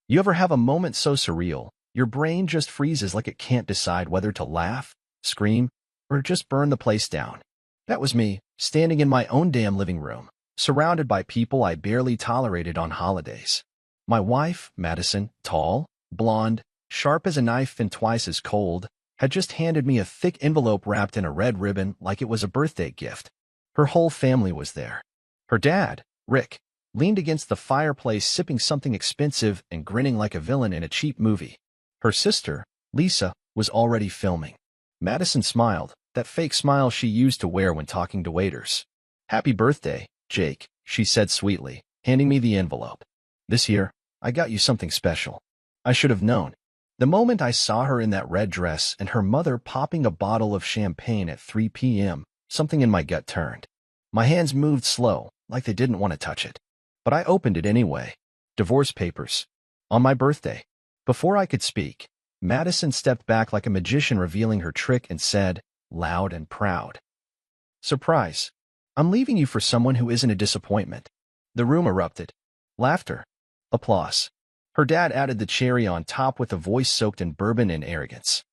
You ever have a moment so surreal, your brain just freezes like it can't decide whether to laugh, scream, or just burn the place down? That was me, standing in my own damn living room, surrounded by people I barely tolerated on holidays. My wife, Madison, tall, blonde, sharp as a knife and twice as cold, had just handed me a thick envelope wrapped in a red ribbon like it was a birthday gift. Her whole family was there. Her dad, Rick, leaned against the fireplace sipping something expensive and grinning like a villain in a cheap movie. Her sister, Lisa, was already filming. Madison smiled, that fake smile she used to wear when talking to waiters. "Happy birthday, Jake," she said sweetly, handing me the envelope. "This year, I got you something special." I should have known. The moment I saw her in that red dress and her mother popping a bottle of champagne at 3 p.m., something in my gut turned. My hands moved slow, like they didn't want to touch it. But I opened it anyway. Divorce papers. On my birthday. Before I could speak, Madison stepped back like a magician revealing her trick and said, loud and proud, "Surprise. I'm leaving you for someone who isn't a disappointment." The room erupted. Laughter. Applause. Her dad added the cherry on top with a voice soaked in bourbon and arrogance.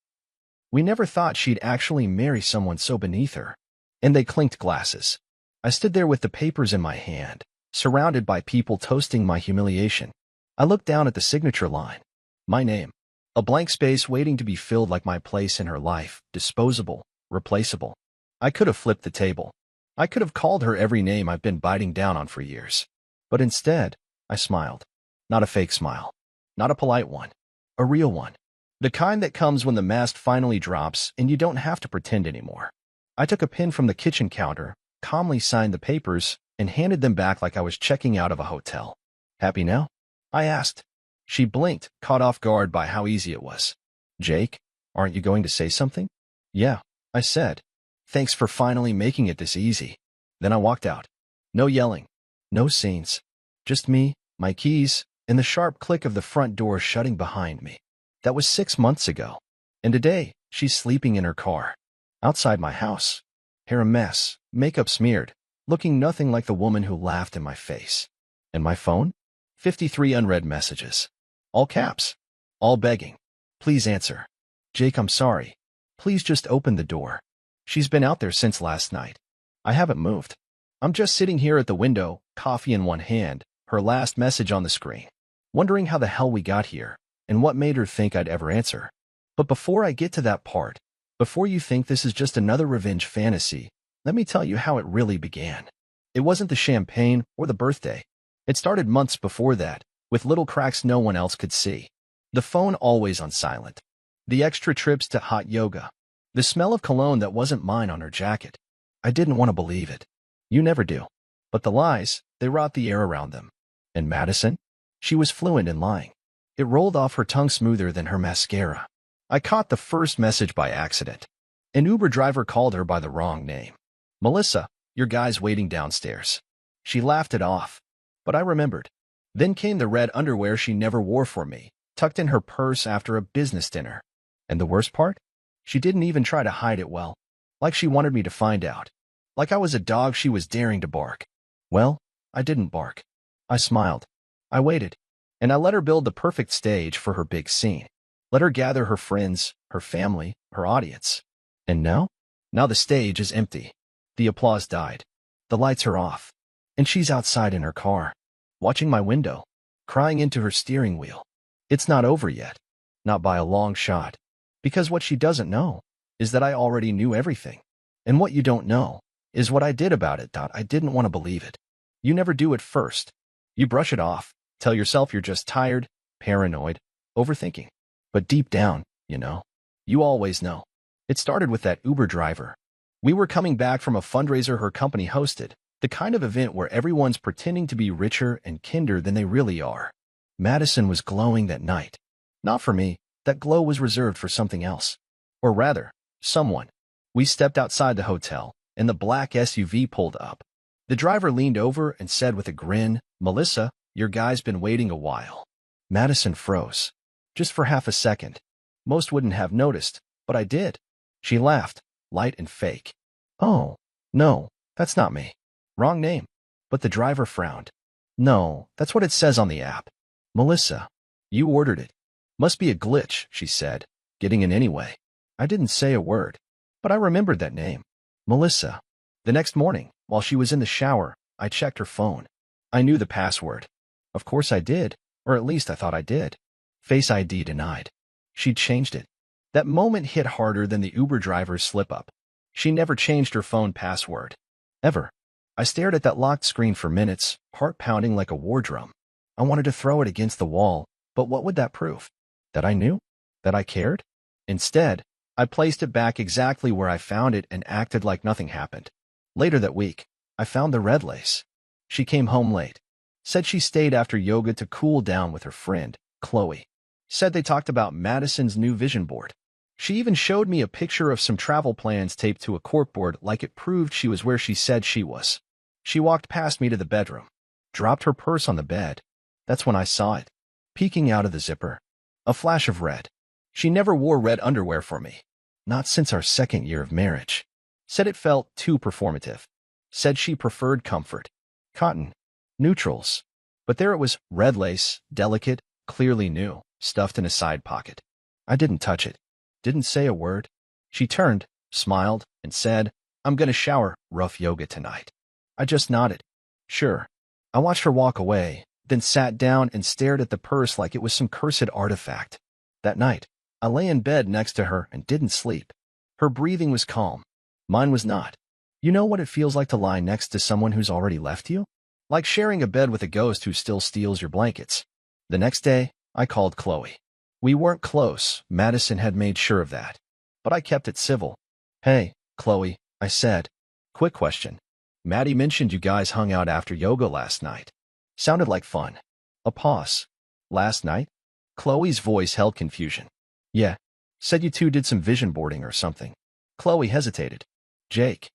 "We never thought she'd actually marry someone so beneath her." And they clinked glasses. I stood there with the papers in my hand, surrounded by people toasting my humiliation. I looked down at the signature line. My name. A blank space waiting to be filled like my place in her life, disposable, replaceable. I could have flipped the table. I could have called her every name I've been biting down on for years. But instead, I smiled. Not a fake smile. Not a polite one. A real one. The kind that comes when the mask finally drops and you don't have to pretend anymore. I took a pen from the kitchen counter, calmly signed the papers, and handed them back like I was checking out of a hotel. "Happy now?" I asked. She blinked, caught off guard by how easy it was. "Jake, aren't you going to say something?" "Yeah," I said. "Thanks for finally making it this easy." Then I walked out. No yelling. No scenes. Just me, my keys, and the sharp click of the front door shutting behind me. That was 6 months ago. And today, she's sleeping in her car. Outside my house. Hair a mess, makeup smeared, looking nothing like the woman who laughed in my face. And my phone? 53 unread messages. All caps. All begging. "Please answer. Jake, I'm sorry. Please just open the door." She's been out there since last night. I haven't moved. I'm just sitting here at the window, coffee in one hand, her last message on the screen, wondering how the hell we got here and what made her think I'd ever answer. But before I get to that part, before you think this is just another revenge fantasy, let me tell you how it really began. It wasn't the champagne or the birthday. It started months before that, with little cracks no one else could see. The phone always on silent. The extra trips to hot yoga. The smell of cologne that wasn't mine on her jacket. I didn't want to believe it. You never do. But the lies, they rot the air around them. And Madison? She was fluent in lying. It rolled off her tongue smoother than her mascara. I caught the first message by accident. An Uber driver called her by the wrong name. "Melissa, your guy's waiting downstairs." She laughed it off. But I remembered. Then came the red underwear she never wore for me, tucked in her purse after a business dinner. And the worst part? She didn't even try to hide it well. Like she wanted me to find out. Like I was a dog she was daring to bark. Well, I didn't bark. I smiled. I waited. And I let her build the perfect stage for her big scene. Let her gather her friends, her family, her audience. And now? Now the stage is empty. The applause died. The lights are off. And she's outside in her car, watching my window, crying into her steering wheel. It's not over yet. Not by a long shot. Because what she doesn't know is that I already knew everything. And what you don't know is what I did about it. I didn't want to believe it. You never do at first. You brush it off, tell yourself you're just tired, paranoid, overthinking. But deep down, you always know. It started with that Uber driver. We were coming back from a fundraiser her company hosted, the kind of event where everyone's pretending to be richer and kinder than they really are. Madison was glowing that night. Not for me. That glow was reserved for something else. Or rather, someone. We stepped outside the hotel, and the black SUV pulled up. The driver leaned over and said with a grin, "Melissa, your guy's been waiting a while." Madison froze. Just for half a second. Most wouldn't have noticed, but I did. She laughed, light and fake. "Oh, no, that's not me. Wrong name." But the driver frowned. "No, that's what it says on the app. Melissa." You ordered it. Must be a glitch, she said, getting in anyway. I didn't say a word, but I remembered that name. Melissa. The next morning, while she was in the shower, I checked her phone. I knew the password. Of course I did, or at least I thought I did. Face ID denied. She'd changed it. That moment hit harder than the Uber driver's slip-up. She never changed her phone password. Ever. I stared at that locked screen for minutes, heart pounding like a war drum. I wanted to throw it against the wall, but what would that prove? That I knew? That I cared? Instead, I placed it back exactly where I found it and acted like nothing happened. Later that week, I found the red lace. She came home late. Said she stayed after yoga to cool down with her friend, Chloe. Said they talked about Madison's new vision board. She even showed me a picture of some travel plans taped to a corkboard like it proved she was where she said she was. She walked past me to the bedroom, dropped her purse on the bed. That's when I saw it, peeking out of the zipper. A flash of red. She never wore red underwear for me. Not since our second year of marriage. Said it felt too performative. Said she preferred comfort. Cotton. Neutrals. But there it was, red lace, delicate, clearly new, stuffed in a side pocket. I didn't touch it. Didn't say a word. She turned, smiled, and said, I'm gonna shower rough yoga tonight. I just nodded. Sure. I watched her walk away, then sat down and stared at the purse like it was some cursed artifact. That night, I lay in bed next to her and didn't sleep. Her breathing was calm. Mine was not. You know what it feels like to lie next to someone who's already left you? Like sharing a bed with a ghost who still steals your blankets. The next day, I called Chloe. We weren't close, Madison had made sure of that. But I kept it civil. Hey, Chloe, I said. Quick question. Maddie mentioned you guys hung out after yoga last night. Sounded like fun. A pause. Last night? Chloe's voice held confusion. Yeah. Said you two did some vision boarding or something. Chloe hesitated. Jake.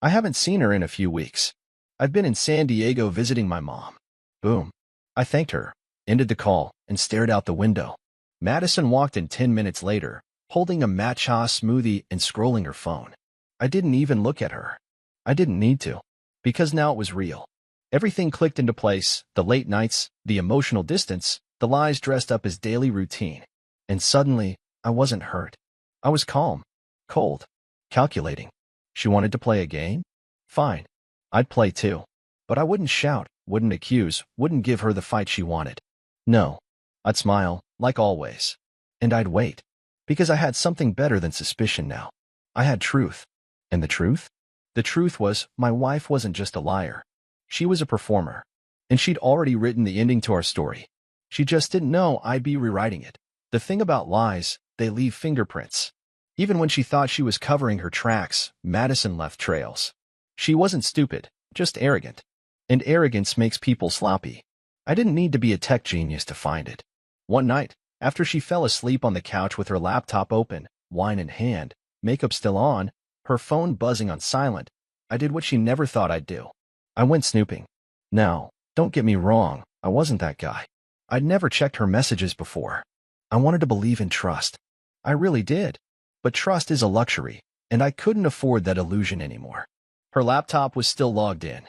I haven't seen her in a few weeks. I've been in San Diego visiting my mom. Boom. I thanked her, ended the call, and stared out the window. Madison walked in 10 minutes later, holding a matcha smoothie and scrolling her phone. I didn't even look at her. I didn't need to. Because now it was real. Everything clicked into place, the late nights, the emotional distance, the lies dressed up as daily routine. And suddenly, I wasn't hurt. I was calm, cold, calculating. She wanted to play a game? Fine. I'd play too. But I wouldn't shout, wouldn't accuse, wouldn't give her the fight she wanted. No. I'd smile, like always. And I'd wait. Because I had something better than suspicion now. I had truth. And the truth? The truth was, my wife wasn't just a liar. She was a performer. And she'd already written the ending to our story. She just didn't know I'd be rewriting it. The thing about lies, they leave fingerprints. Even when she thought she was covering her tracks, Madison left trails. She wasn't stupid, just arrogant. And arrogance makes people sloppy. I didn't need to be a tech genius to find it. One night, after she fell asleep on the couch with her laptop open, wine in hand, makeup still on, her phone buzzing on silent, I did what she never thought I'd do. I went snooping. Now, don't get me wrong, I wasn't that guy. I'd never checked her messages before. I wanted to believe in trust. I really did. But trust is a luxury, and I couldn't afford that illusion anymore. Her laptop was still logged in.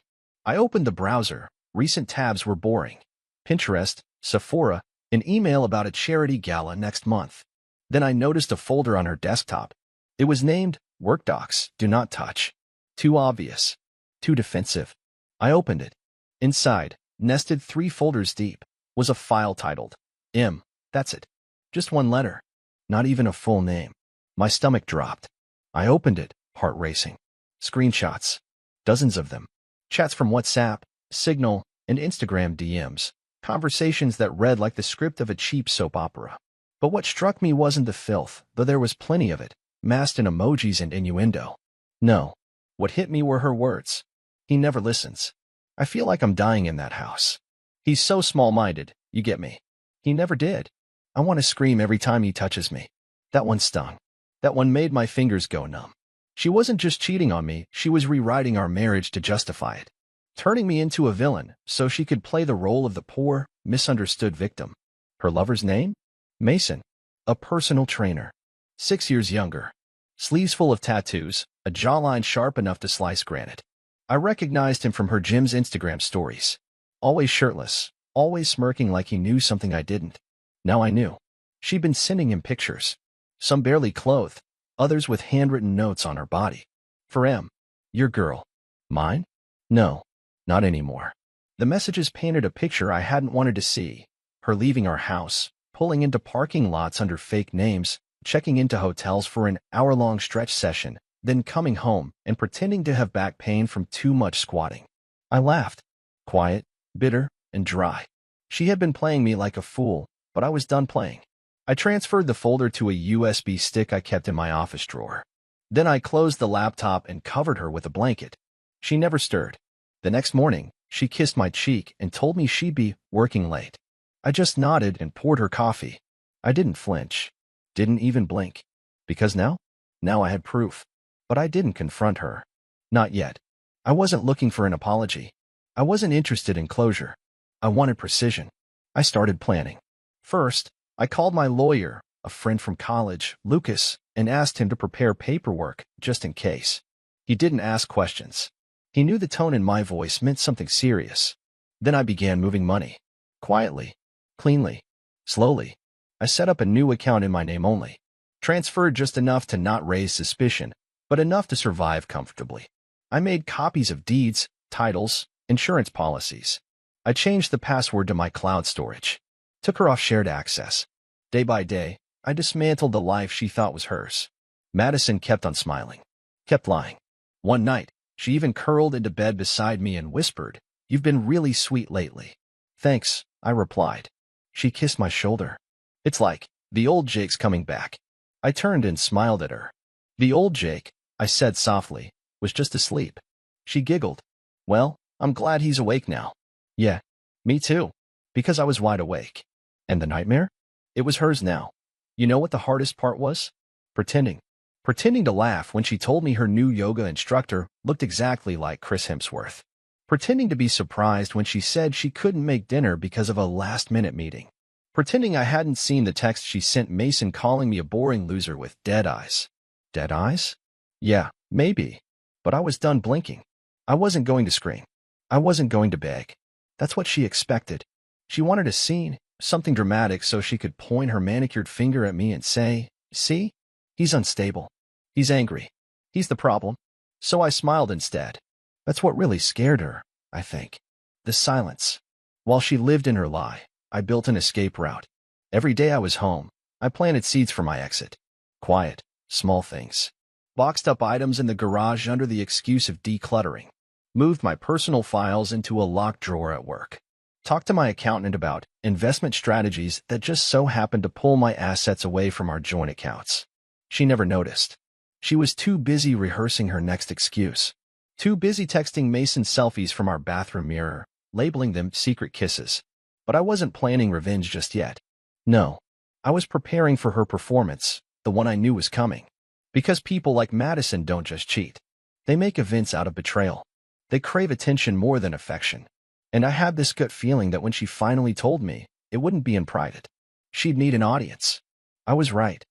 I opened the browser. Recent tabs were boring. Pinterest, Sephora, an email about a charity gala next month. Then I noticed a folder on her desktop. It was named Work Docs, Do Not Touch. Too obvious. Too defensive. I opened it. Inside, nested 3 folders deep, was a file titled M. That's it. Just one letter. Not even a full name. My stomach dropped. I opened it, heart racing. Screenshots. Dozens of them. Chats from WhatsApp, Signal, and Instagram DMs. Conversations that read like the script of a cheap soap opera. But what struck me wasn't the filth, though there was plenty of it, masked in emojis and innuendo. No. What hit me were her words. He never listens. I feel like I'm dying in that house. He's so small-minded, you get me. He never did. I want to scream every time he touches me. That one stung. That one made my fingers go numb. She wasn't just cheating on me, she was rewriting our marriage to justify it. Turning me into a villain so she could play the role of the poor, misunderstood victim. Her lover's name? Mason. A personal trainer. 6 years younger. Sleeves full of tattoos, a jawline sharp enough to slice granite. I recognized him from her gym's Instagram stories. Always shirtless, always smirking like he knew something I didn't. Now I knew. She'd been sending him pictures. Some barely clothed, others with handwritten notes on her body. For M. Your girl. Mine? No. Not anymore. The messages painted a picture I hadn't wanted to see. Her leaving our house, pulling into parking lots under fake names, checking into hotels for an hour-long stretch session, then coming home and pretending to have back pain from too much squatting. I laughed. Quiet, bitter, and dry. She had been playing me like a fool, but I was done playing. I transferred the folder to a USB stick I kept in my office drawer. Then I closed the laptop and covered her with a blanket. She never stirred. The next morning, she kissed my cheek and told me she'd be working late. I just nodded and poured her coffee. I didn't flinch. Didn't even blink. Because now I had proof. But I didn't confront her. Not yet. I wasn't looking for an apology. I wasn't interested in closure. I wanted precision. I started planning. First, I called my lawyer, a friend from college, Lucas, and asked him to prepare paperwork, just in case. He didn't ask questions. He knew the tone in my voice meant something serious. Then I began moving money. Quietly. Cleanly. Slowly. I set up a new account in my name only. Transferred just enough to not raise suspicion, but enough to survive comfortably. I made copies of deeds, titles, insurance policies. I changed the password to my cloud storage. Took her off shared access. Day by day, I dismantled the life she thought was hers. Madison kept on smiling. Kept lying. One night, she even curled into bed beside me and whispered, "You've been really sweet lately." "Thanks," I replied. She kissed my shoulder. "It's like, the old Jake's coming back." I turned and smiled at her. "The old Jake," I said softly, "was just asleep." She giggled. "Well, I'm glad he's awake now." "Yeah, me too." Because I was wide awake. And the nightmare? It was hers now. You know what the hardest part was? Pretending. Pretending to laugh when she told me her new yoga instructor looked exactly like Chris Hemsworth. Pretending to be surprised when she said she couldn't make dinner because of a last-minute meeting. Pretending I hadn't seen the text she sent Mason calling me a boring loser with dead eyes. Dead eyes? Yeah, maybe. But I was done blinking. I wasn't going to scream. I wasn't going to beg. That's what she expected. She wanted a scene, something dramatic so she could point her manicured finger at me and say, "See? He's unstable. He's angry. He's the problem." So I smiled instead. That's what really scared her, I think. The silence. While she lived in her lie, I built an escape route. Every day I was home, I planted seeds for my exit. Quiet, small things. Boxed up items in the garage under the excuse of decluttering. Moved my personal files into a locked drawer at work. Talked to my accountant about investment strategies that just so happened to pull my assets away from our joint accounts. She never noticed. She was too busy rehearsing her next excuse. Too busy texting Mason selfies from our bathroom mirror, labeling them secret kisses. But I wasn't planning revenge just yet. No. I was preparing for her performance, the one I knew was coming. Because people like Madison don't just cheat. They make events out of betrayal. They crave attention more than affection. And I had this gut feeling that when she finally told me, it wouldn't be in private. She'd need an audience. I was right.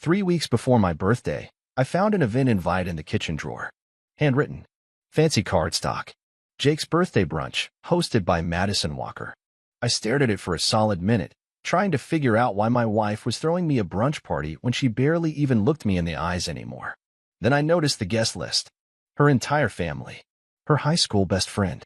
3 weeks before my birthday, I found an event invite in the kitchen drawer. Handwritten. Fancy cardstock. Jake's birthday brunch, hosted by Madison Walker. I stared at it for a solid minute, trying to figure out why my wife was throwing me a brunch party when she barely even looked me in the eyes anymore. Then I noticed the guest list. Her entire family. Her high school best friend.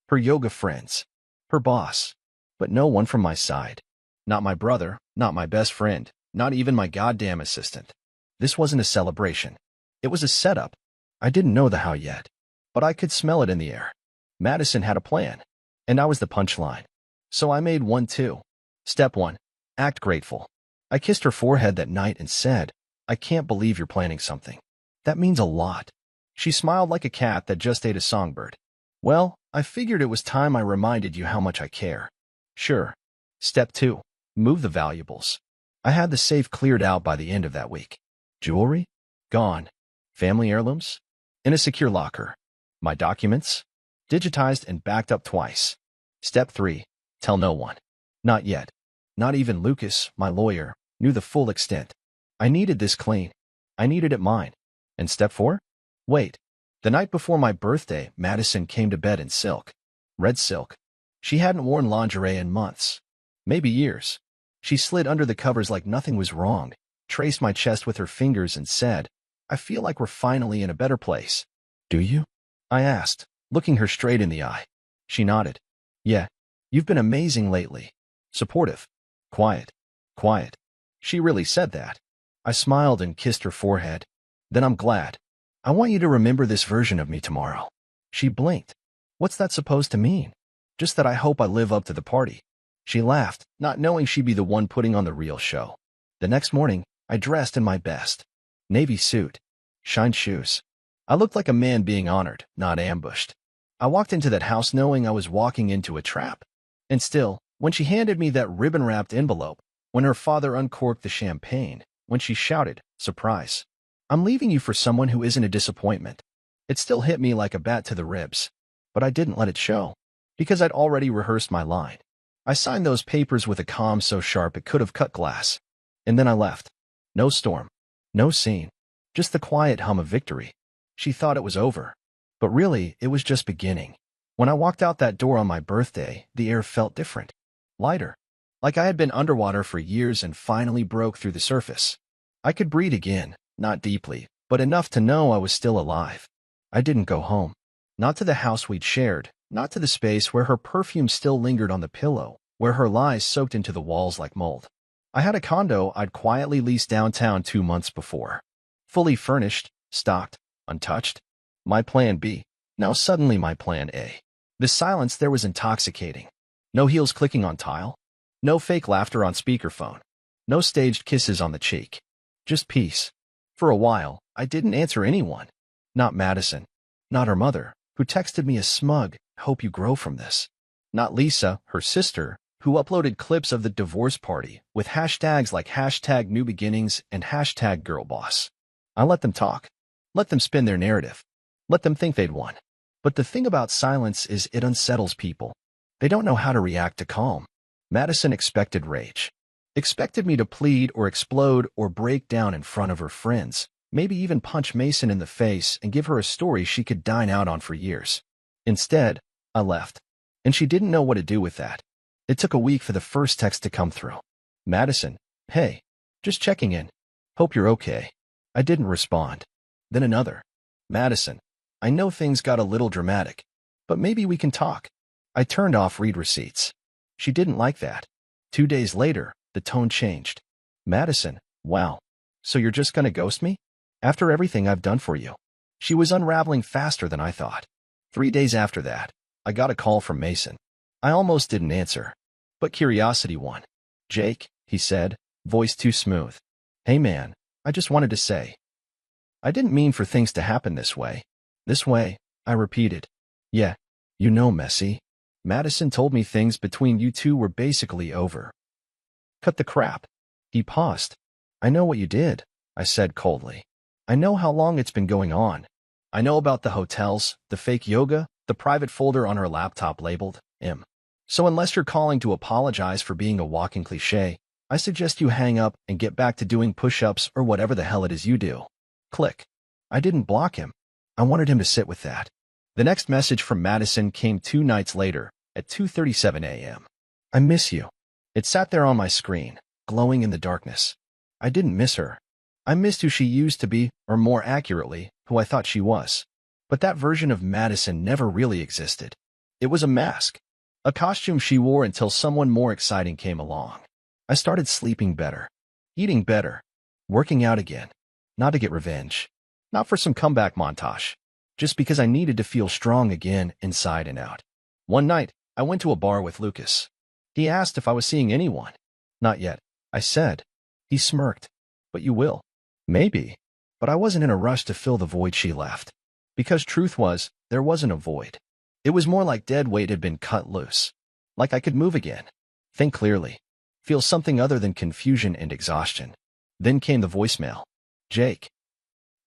Her yoga friends. Her boss. But no one from my side. Not my brother, not my best friend, not even my goddamn assistant. This wasn't a celebration. It was a setup. I didn't know the how yet, but I could smell it in the air. Madison had a plan, and I was the punchline. So I made one too. Step 1. Act grateful. I kissed her forehead that night and said, "I can't believe you're planning something. That means a lot." She smiled like a cat that just ate a songbird. "Well, I figured it was time I reminded you how much I care." Sure. Step 2. Move the valuables. I had the safe cleared out by the end of that week. Jewelry? Gone. Family heirlooms? In a secure locker. My documents? Digitized and backed up twice. Step 3. Tell no one. Not yet. Not even Lucas, my lawyer, knew the full extent. I needed this clean. I needed it mine. And step 4? Wait. The night before my birthday, Madison came to bed in silk. Red silk. She hadn't worn lingerie in months. Maybe years. She slid under the covers like nothing was wrong, traced my chest with her fingers and said, "I feel like we're finally in a better place." "Do you?" I asked, looking her straight in the eye. She nodded. "Yeah, you've been amazing lately. Supportive. Quiet. Quiet." She really said that. I smiled and kissed her forehead. "Then I'm glad. I want you to remember this version of me tomorrow." She blinked. "What's that supposed to mean?" "Just that I hope I live up to the party." She laughed, not knowing she'd be the one putting on the real show. The next morning, I dressed in my best. Navy suit. Shined shoes. I looked like a man being honored, not ambushed. I walked into that house knowing I was walking into a trap. And still, when she handed me that ribbon-wrapped envelope, when her father uncorked the champagne, when she shouted, "Surprise. I'm leaving you for someone who isn't a disappointment," it still hit me like a bat to the ribs. But I didn't let it show, because I'd already rehearsed my line. I signed those papers with a calm so sharp it could have cut glass. And then I left. No storm. No scene. Just the quiet hum of victory. She thought it was over. But really, it was just beginning. When I walked out that door on my birthday, the air felt different. Lighter. Like I had been underwater for years and finally broke through the surface. I could breathe again, not deeply, but enough to know I was still alive. I didn't go home. Not to the house we'd shared, not to the space where her perfume still lingered on the pillow, where her lies soaked into the walls like mold. I had a condo I'd quietly leased downtown 2 months before. Fully furnished, stocked, untouched. My plan B. Now suddenly my plan A. The silence there was intoxicating. No heels clicking on tile. No fake laughter on speakerphone. No staged kisses on the cheek. Just peace. For a while, I didn't answer anyone. Not Madison. Not her mother, who texted me a smug, "Hope you grow from this." Not Lisa, her sister, who uploaded clips of the divorce party with hashtags like #NewBeginnings and #GirlBoss. I let them talk. Let them spin their narrative. Let them think they'd won. But the thing about silence is it unsettles people. They don't know how to react to calm. Madison expected rage. Expected me to plead or explode or break down in front of her friends, maybe even punch Mason in the face and give her a story she could dine out on for years. Instead, I left. And she didn't know what to do with that. It took a week for the first text to come through. "Madison, hey, just checking in. Hope you're okay." I didn't respond. Then another. "Madison, I know things got a little dramatic, but maybe we can talk." I turned off read receipts. She didn't like that. 2 days later, the tone changed. "Madison, wow. So you're just gonna ghost me? After everything I've done for you?" She was unraveling faster than I thought. 3 days after that, I got a call from Mason. I almost didn't answer, but curiosity won. "Jake," he said, voice too smooth. "Hey man, I just wanted to say. I didn't mean for things to happen this way." "This way," I repeated. "Yeah, you know, Messy. Madison told me things between you two were basically over." "Cut the crap." He paused. "I know what you did," I said coldly. "I know how long it's been going on. I know about the hotels, the fake yoga, the private folder on her laptop labeled M. So unless you're calling to apologize for being a walking cliché, I suggest you hang up and get back to doing push-ups or whatever the hell it is you do." Click. I didn't block him. I wanted him to sit with that. The next message from Madison came 2 nights later, at 2:37 a.m. "I miss you." It sat there on my screen, glowing in the darkness. I didn't miss her. I missed who she used to be, or more accurately, who I thought she was. But that version of Madison never really existed. It was a mask. A costume she wore until someone more exciting came along. I started sleeping better, eating better, working out again. Not to get revenge. Not for some comeback montage. Just because I needed to feel strong again, inside and out. One night, I went to a bar with Lucas. He asked if I was seeing anyone. "Not yet," I said. He smirked. "But you will." "Maybe." But I wasn't in a rush to fill the void she left. Because truth was, there wasn't a void. It was more like dead weight had been cut loose. Like I could move again. Think clearly. Feel something other than confusion and exhaustion. Then came the voicemail. "Jake.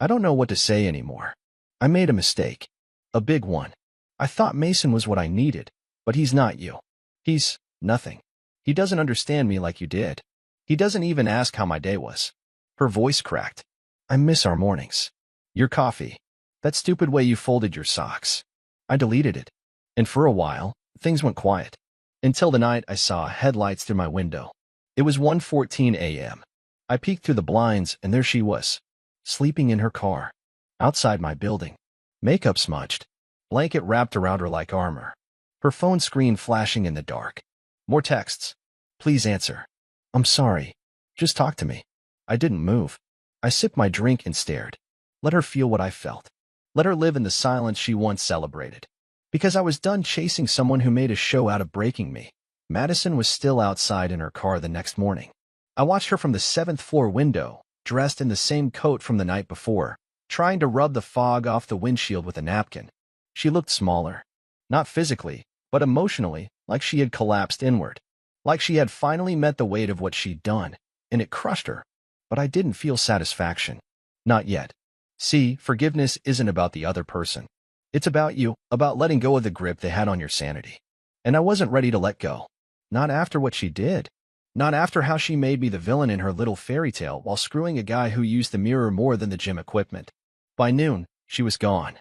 I don't know what to say anymore. I made a mistake. A big one. I thought Mason was what I needed, but he's not you. He's nothing. He doesn't understand me like you did. He doesn't even ask how my day was." Her voice cracked. "I miss our mornings. Your coffee. That stupid way you folded your socks." I deleted it. And for a while, things went quiet. Until the night I saw headlights through my window. It was 1:14 a.m. I peeked through the blinds, and there she was, sleeping in her car, outside my building. Makeup smudged, blanket wrapped around her like armor. Her phone screen flashing in the dark. More texts. Please answer. I'm sorry. Just talk to me. I didn't move. I sipped my drink and stared. Let her feel what I felt. Let her live in the silence she once celebrated. Because I was done chasing someone who made a show out of breaking me. Madison was still outside in her car the next morning. I watched her from the 7th floor window, dressed in the same coat from the night before, trying to rub the fog off the windshield with a napkin. She looked smaller. Not physically, but emotionally, like she had collapsed inward. Like she had finally met the weight of what she'd done, and it crushed her. But I didn't feel satisfaction. Not yet. See, forgiveness isn't about the other person. It's about you, about letting go of the grip they had on your sanity. And I wasn't ready to let go. Not after what she did. Not after how she made me the villain in her little fairy tale while screwing a guy who used the mirror more than the gym equipment. By noon, she was gone.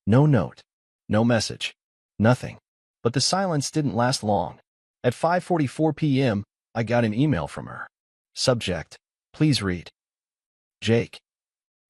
No note. No message. Nothing. But the silence didn't last long. At 5:44 p.m., I got an email from her. Subject: please read. Jake.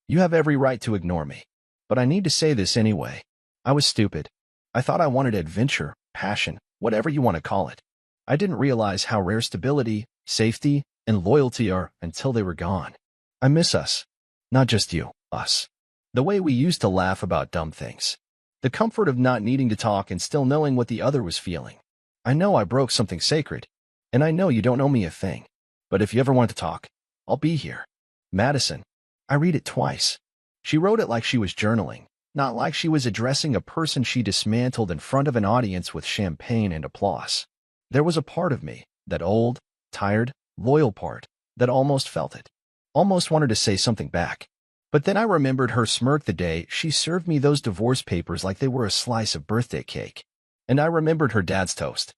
You have every right to ignore me. But I need to say this anyway. I was stupid. I thought I wanted adventure, passion, whatever you want to call it. I didn't realize how rare stability, safety, and loyalty are until they were gone. I miss us. Not just you, us. The way we used to laugh about dumb things. The comfort of not needing to talk and still knowing what the other was feeling. I know I broke something sacred, and I know you don't owe me a thing. But if you ever want to talk, I'll be here. Madison. I read it twice. She wrote it like she was journaling, not like she was addressing a person she dismantled in front of an audience with champagne and applause. There was a part of me, that old, tired, loyal part, that almost felt it. Almost wanted to say something back. But then I remembered her smirk the day she served me those divorce papers like they were a slice of birthday cake. And I remembered her dad's toast.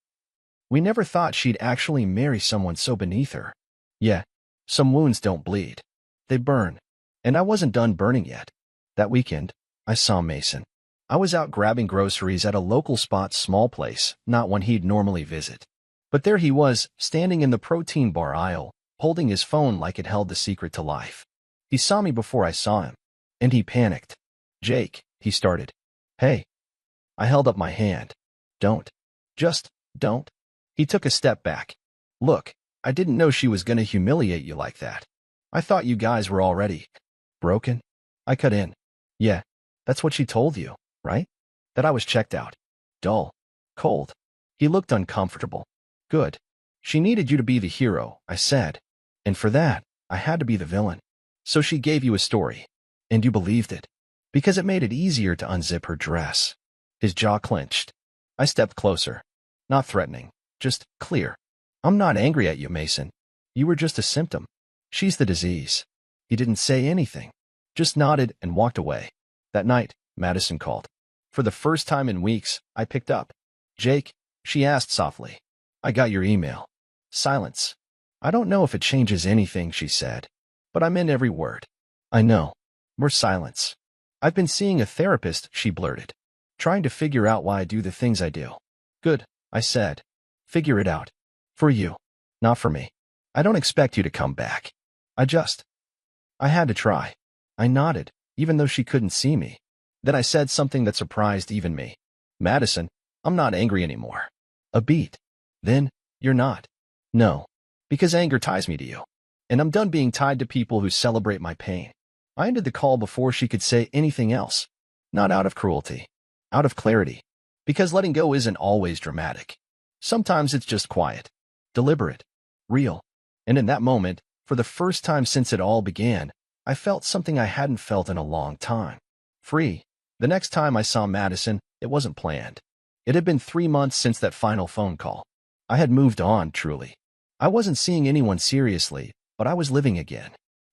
We never thought she'd actually marry someone so beneath her. Yeah, some wounds don't bleed. They burn. And I wasn't done burning yet. That weekend, I saw Mason. I was out grabbing groceries at a local spot's small place, not one he'd normally visit. But there he was, standing in the protein bar aisle, holding his phone like it held the secret to life. He saw me before I saw him, and he panicked. Jake, he started. Hey. I held up my hand. Don't. Just don't. He took a step back. Look, I didn't know she was going to humiliate you like that. I thought you guys were already broken. I cut in. Yeah, that's what she told you, right? That I was checked out. Dull. Cold. He looked uncomfortable. Good. She needed you to be the hero, I said. And for that, I had to be the villain. So she gave you a story. And you believed it. Because it made it easier to unzip her dress. His jaw clenched. I stepped closer. Not threatening. Just clear. I'm not angry at you, Mason. You were just a symptom. She's the disease. He didn't say anything. Just nodded and walked away. That night, Madison called. For the first time in weeks, I picked up. Jake, she asked softly. I got your email. Silence. I don't know if it changes anything, she said. But I meant every word. I know. More silence. I've been seeing a therapist, she blurted. Trying to figure out why I do the things I do. Good, I said. Figure it out. For you. Not for me. I don't expect you to come back. I had to try. I nodded, even though she couldn't see me. Then I said something that surprised even me. Madison, I'm not angry anymore. A beat. Then, you're not. No. Because anger ties me to you. And I'm done being tied to people who celebrate my pain. I ended the call before she could say anything else. Not out of cruelty. Out of clarity. Because letting go isn't always dramatic. Sometimes it's just quiet. Deliberate. Real. And in that moment, for the first time since it all began, I felt something I hadn't felt in a long time. Free. The next time I saw Madison, it wasn't planned. It had been 3 months since that final phone call. I had moved on, truly. I wasn't seeing anyone seriously, but I was living again.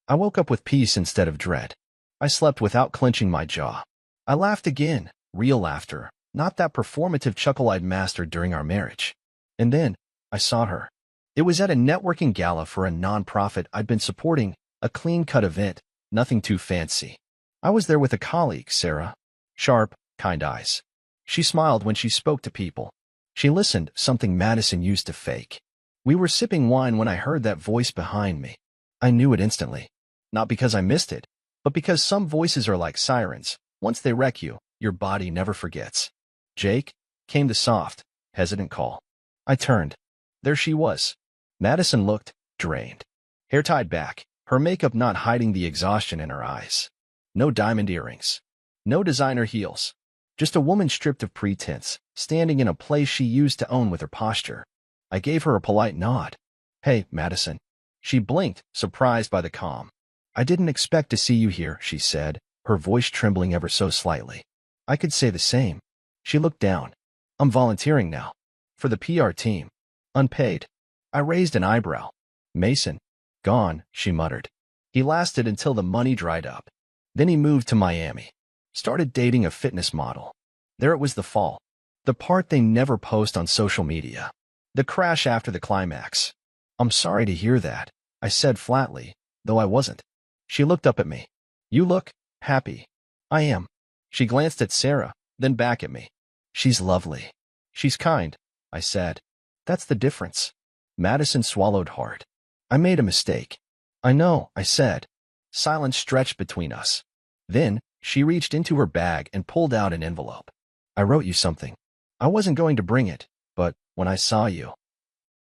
I woke up with peace instead of dread. I slept without clenching my jaw. I laughed again, real laughter, not that performative chuckle I'd mastered during our marriage. And then, I saw her. It was at a networking gala for a nonprofit I'd been supporting, a clean-cut event, nothing too fancy. I was there with a colleague, Sarah. Sharp, kind eyes. She smiled when she spoke to people. She listened, something Madison used to fake. We were sipping wine when I heard that voice behind me. I knew it instantly. Not because I missed it, but because some voices are like sirens. Once they wreck you, your body never forgets. Jake, came the soft, hesitant call. I turned. There she was. Madison looked drained. Hair tied back, her makeup not hiding the exhaustion in her eyes. No diamond earrings. No designer heels. Just a woman stripped of pretense, standing in a place she used to own with her posture. I gave her a polite nod. Hey, Madison. She blinked, surprised by the calm. I didn't expect to see you here, she said, her voice trembling ever so slightly. I could say the same. She looked down. I'm volunteering now. For the PR team. Unpaid. I raised an eyebrow. Mason. Gone, she muttered. He lasted until the money dried up. Then he moved to Miami. Started dating a fitness model. There it was, the fall. The part they never post on social media. The crash after the climax. I'm sorry to hear that, I said flatly, though I wasn't. She looked up at me. You look happy. I am. She glanced at Sarah, then back at me. She's lovely. She's kind, I said. That's the difference. Madison swallowed hard. I made a mistake. I know, I said. Silence stretched between us. Then, she reached into her bag and pulled out an envelope. I wrote you something. I wasn't going to bring it, but when I saw you,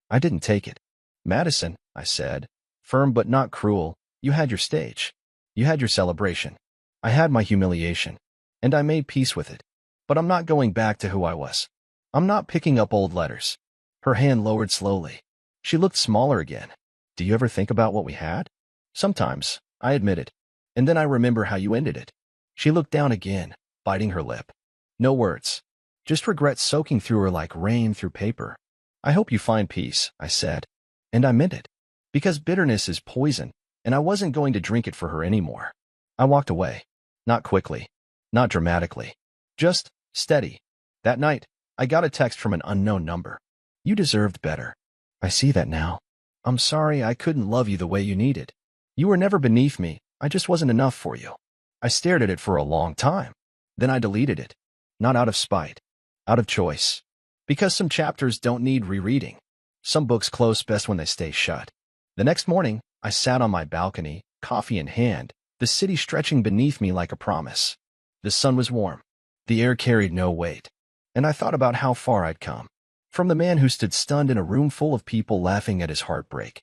I didn't take it. Madison, I said, firm but not cruel, you had your stage. You had your celebration. I had my humiliation. And I made peace with it. But I'm not going back to who I was. I'm not picking up old letters. Her hand lowered slowly. She looked smaller again. Do you ever think about what we had? Sometimes, I admitted. And then I remember how you ended it. She looked down again, biting her lip. No words. Just regret soaking through her like rain through paper. I hope you find peace, I said. And I meant it. Because bitterness is poison, and I wasn't going to drink it for her anymore. I walked away. Not quickly. Not dramatically. Just steady. That night, I got a text from an unknown number. You deserved better. I see that now. I'm sorry I couldn't love you the way you needed. You were never beneath me. I just wasn't enough for you. I stared at it for a long time. Then I deleted it. Not out of spite. Out of choice. Because some chapters don't need rereading. Some books close best when they stay shut. The next morning, I sat on my balcony, coffee in hand, the city stretching beneath me like a promise. The sun was warm. The air carried no weight. And I thought about how far I'd come. From the man who stood stunned in a room full of people laughing at his heartbreak,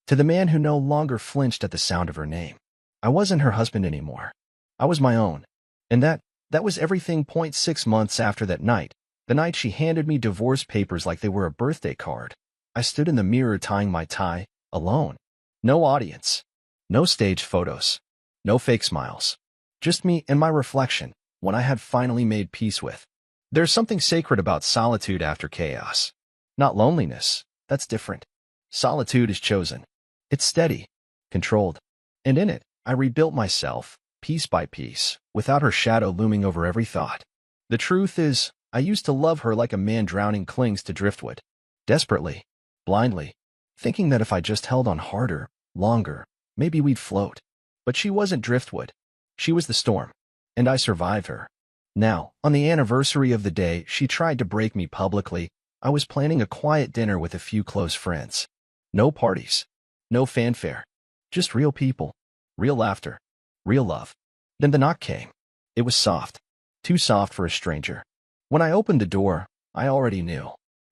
to the man who no longer flinched at the sound of her name. I wasn't her husband anymore. I was my own. And that was everything. 6 months after that night, the night she handed me divorce papers like they were a birthday card, I stood in the mirror tying my tie, alone. No audience. No staged photos. No fake smiles. Just me and my reflection, when I had finally made peace with. There's something sacred about solitude after chaos. Not loneliness. That's different. Solitude is chosen. It's steady. Controlled. And in it, I rebuilt myself, piece by piece, without her shadow looming over every thought. The truth is, I used to love her like a man drowning clings to driftwood. Desperately. Blindly. Thinking that if I just held on harder, longer, maybe we'd float. But she wasn't driftwood. She was the storm. And I survived her. Now, on the anniversary of the day she tried to break me publicly, I was planning a quiet dinner with a few close friends. No parties. No fanfare. Just real people. Real laughter. Real love. Then the knock came. It was soft. Too soft for a stranger. When I opened the door, I already knew.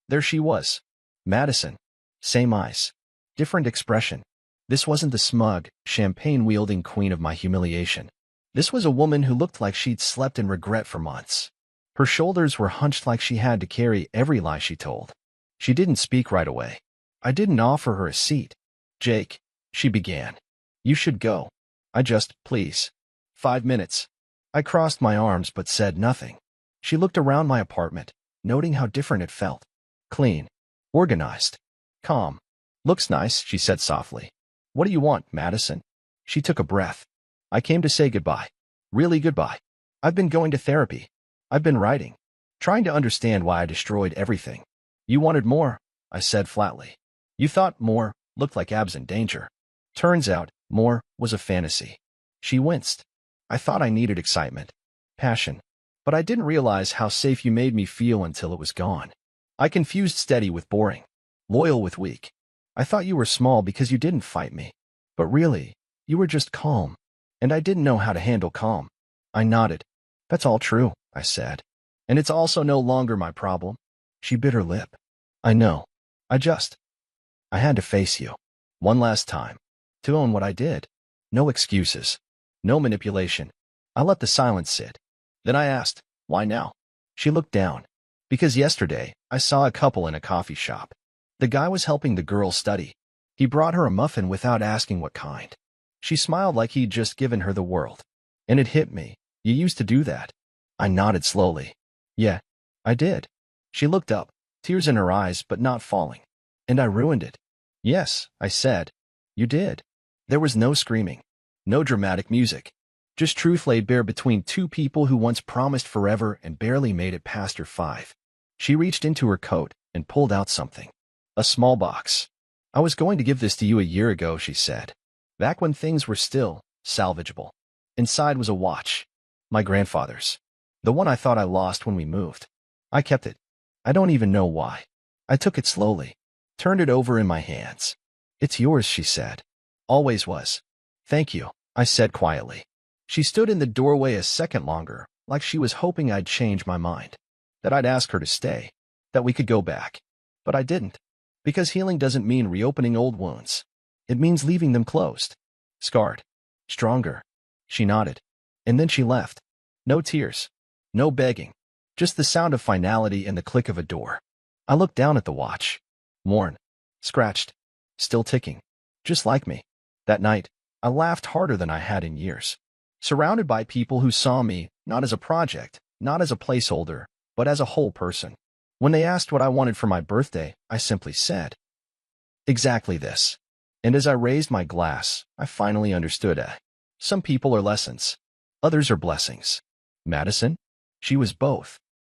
There she was. Madison. Same eyes. Different expression. This wasn't the smug, champagne-wielding queen of my humiliation. This was a woman who looked like she'd slept in regret for months. Her shoulders were hunched like she had to carry every lie she told. She didn't speak right away. I didn't offer her a seat. Jake, she began. You should go. Please. 5 minutes. I crossed my arms but said nothing. She looked around my apartment, noting how different it felt. Clean. Organized. Calm. Looks nice, she said softly. What do you want, Madison? She took a breath. I came to say goodbye. Really goodbye. I've been going to therapy. I've been writing. Trying to understand why I destroyed everything. You wanted more, I said flatly. You thought more looked like absent danger. Turns out, more was a fantasy. She winced. I thought I needed excitement. Passion. But I didn't realize how safe you made me feel until it was gone. I confused steady with boring. loyal with weak. I thought you were small because you didn't fight me. But really, you were just calm. And I didn't know how to handle calm. I nodded. That's all true, I said. And it's also no longer my problem. She bit her lip. I know. I had to face you. One last time. To own what I did. No excuses. No manipulation. I let the silence sit. Then I asked, why now? She looked down. Because yesterday, I saw a couple in a coffee shop. The guy was helping the girl study. He brought her a muffin without asking what kind. She smiled like he'd just given her the world. And it hit me. You used to do that. I nodded slowly. Yeah, I did. She looked up, tears in her eyes but not falling. And I ruined it. Yes, I said. You did. There was no screaming. No dramatic music. Just truth laid bare between two people who once promised forever and barely made it past her 5. She reached into her coat and pulled out something. A small box. I was going to give this to you a year ago, she said. Back when things were still salvageable. Inside was a watch. My grandfather's. The one I thought I lost when we moved. I kept it. I don't even know why. I took it slowly. Turned it over in my hands. It's yours, she said. Always was. Thank you, I said quietly. She stood in the doorway a second longer, like she was hoping I'd change my mind. That I'd ask her to stay. That we could go back. But I didn't. Because healing doesn't mean reopening old wounds. It means leaving them closed. Scarred. Stronger. She nodded. And then she left. No tears. No begging. Just the sound of finality and the click of a door. I looked down at the watch. Worn. Scratched. Still ticking. Just like me. That night, I laughed harder than I had in years. Surrounded by people who saw me, not as a project, not as a placeholder, but as a whole person. When they asked what I wanted for my birthday, I simply said, exactly this. And as I raised my glass, I finally understood. Some people are lessons. Others are blessings. Madison? She was both.